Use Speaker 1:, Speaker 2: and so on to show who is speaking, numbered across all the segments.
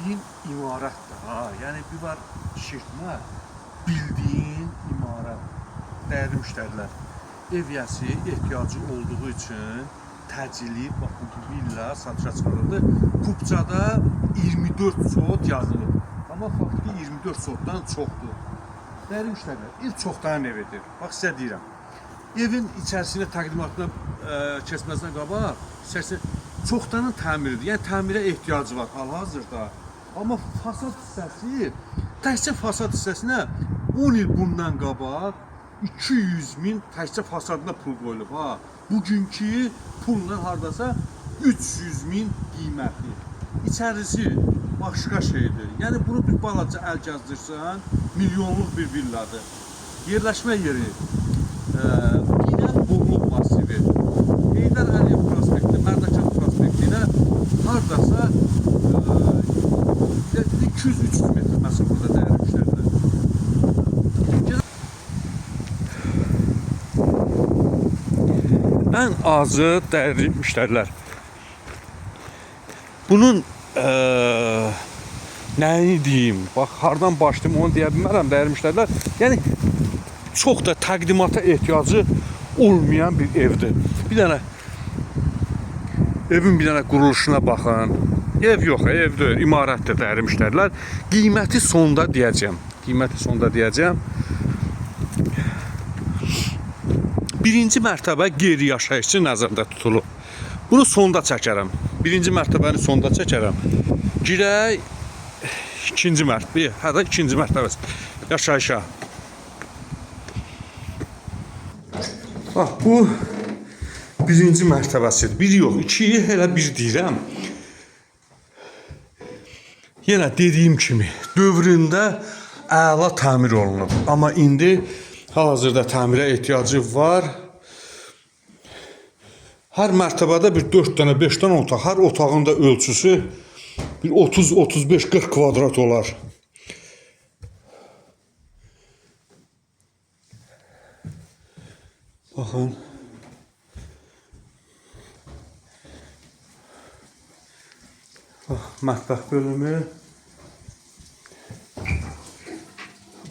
Speaker 1: bildiğin imaratdır ha. Yani bir var şirkmə, bildiğin imarat. Değerli müşteriler, ev yəsi ehtiyacı olduğu için təcili bakın bu villa satışa çıxarıldı. Kupçada 24 sot yazılıb. Ama faktiki 24 sotdan çoxdur. Değerli müşteriler, ev çoxdan evidir. Bax sizə deyirəm. Evin içərisində təqdimatına keçməsinə qabaq, içərisində çoxdanın təmiridir. Yəni təmirə ehtiyacı var hal-hazırda. Amma fasad hissəsi, təkcə fasad hissəsinə 10 il bundan qabaq 200 min təkcə fasadına pul qoyulub ha. Bugünkü pulla hardasa 300 min qiyməti. İçərisi başqa şeydir. Yəni bunu bir balaca əl gəzdirsən, milyonluq bir villadır. Yerləşmə yeri yine Borluq masivi. Heydər Əliyev prospekti, Mərdəkan prospektinə hardasa 200-300 metr məsafədə dəyərli müştərilər. Ən azı dəyərli müştərilər. Bunun nəyini deyim? Bax, hardan başlayım onu deyə bilmərəm dəyərli müştərilər. Yəni çox da təqdimata ehtiyacı olmayan bir evdir. Bir dənə evin bir dənə quruluşuna baxın. Ev yox, evdir, imarətdir dəyərli müştərilər. Qiyməti sonda deyəcəm. Birinci mərtəbə qeyri-yaşayışçı nəzərdə tutulub. Bunu sonda çəkərəm. Birinci mərtəbəni sonda çəkərəm. Girək ikinci mərtəbə, hətta ikinci mərtəbəsi yaşayışa. Bax, bu birinci mərtəbəsidir. Bir yox, ikiyi elə bir deyirəm. Yenə dediyim kimi, dövründə əla təmir olunub. Amma indi hal-hazırda təmirə ehtiyacı var. Hər mərtəbədə bir 4 dənə, 5 dənə otaq. Hər otağın da ölçüsü bir 30-35-40 kvadrat olar. Baxın. Bax, mətbəx bölümü.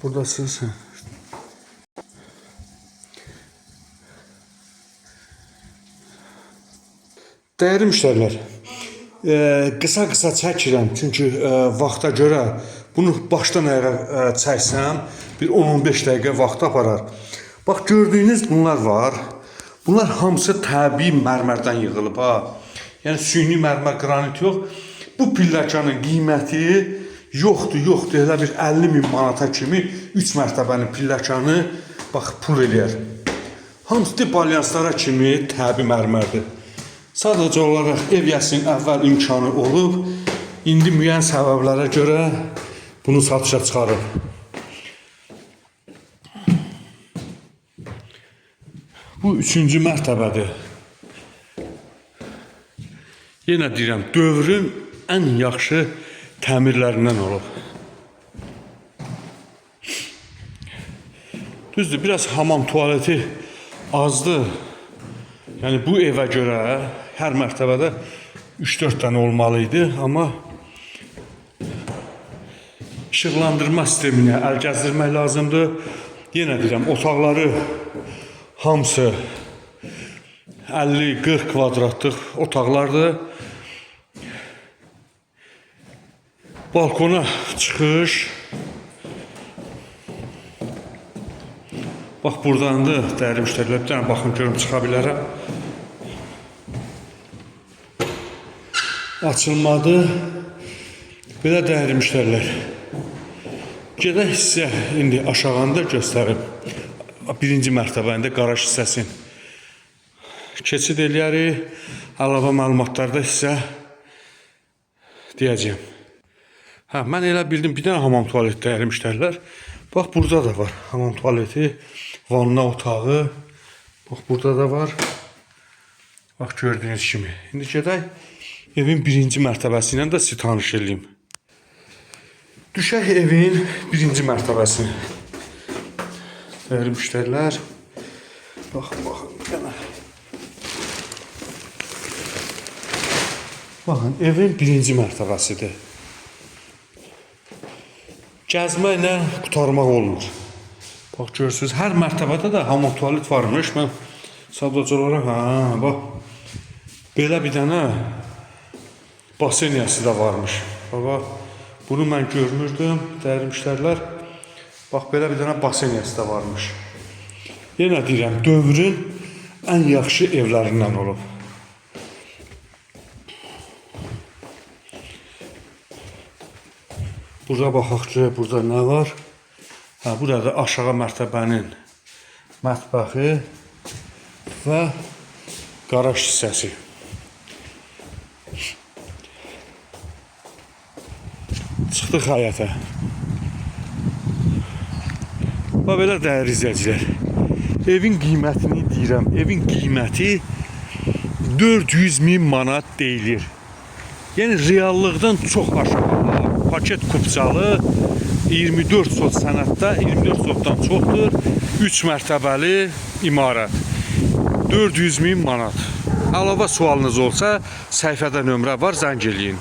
Speaker 1: Buradasınız. Dəyərli müştərilər, qısa çəkirəm, çünki vaxta görə bunu başdan ayağa çəksəm bir 10-15 dəqiqə vaxt aparar. Bax, gördüyünüz bunlar var. Bunlar hamısı təbii mərmərdən yığılıb ha. Yəni süni mərmər, qranit yox. Bu pilləkanın qiyməti yoxdur. Elə bir 50 min manata kimi 3 mərtəbənin pilləkanı bax pul eləyər. Hamısı balyanslara kimi təbii mərmərdir. Sadəcə olaraq ev yəsinin əvvəl imkanı olub, indi müəyyən səbəblərə görə bunu satışa çıxarıb. Bu 3-cü mərtəbədir. Yenə deyirəm, dövrün ən yaxşı təmirlərindən olub. Düzdür, biraz hamam tualeti azdır. Yəni bu evə görə hər mərtəbədə 3-4 dənə olmalı idi, amma işıqlandırma sisteminə əl gəzdirmək lazımdır. Yenə deyirəm, otaqları hamısı 50-40 kvadratlıq otaqlardır. Balkona çıxış. Bax, buradandır, dəyərli müştərilər. Bir dənə baxın, görüm çıxa bilərəm. Açılmadı. Belə dəyərli müştərilər. Gedək sizə indi aşağıda göstərim. Birinci mərtəbəndə qaraj hissəsin. Keçid eləyərik. Əlavə məlumatlarda sizə deyəcəyim. Mən elə bildim bir dənə hamam tualeti dəyərli müştərilər. Bax, burada da var hamam tualeti, vanna otağı. Bax, burada da var. Bax, gördüyünüz kimi. İndi gedək evin birinci mərtəbəsi ilə də sizi tanış edeyim. Düşək evin birinci mərtəbəsinə. Dəyərli müştərilər. Baxın, bir dənə. Baxın, evin birinci mərtəbəsidir. gəzməklə qurtarmaq olmur. Bax görürsünüz, hər mərtəbədə də hamam tualet varmış. Mən sadəcə olaraq, bax, belə bir dənə baseniyası da varmış. Bax, bunu mən görmürdüm, dəyərli müştərilər. Bax, belə bir dənə baseniyası da varmış. Yenə deyirəm, dövrün ən yaxşı evlərindən olub. Burada baxaq ki, burada nə var? Burada aşağı mərtəbənin mətbəxi və qaraj hissəsi. Çıxdıq həyətə. Və belə dəyərli izləyicilər, evin qiymətini deyirəm, evin qiyməti 400.000 manat deyilir. Yəni reallıqdan çox aşağı. Paket kupçalı 24 sot sənətdə, 24 sotdan çoxdur. 3 mərtəbəli imarət. 400.000 manat. Əlavə sualınız olsa, səhifədə nömrə var, zəng eləyin.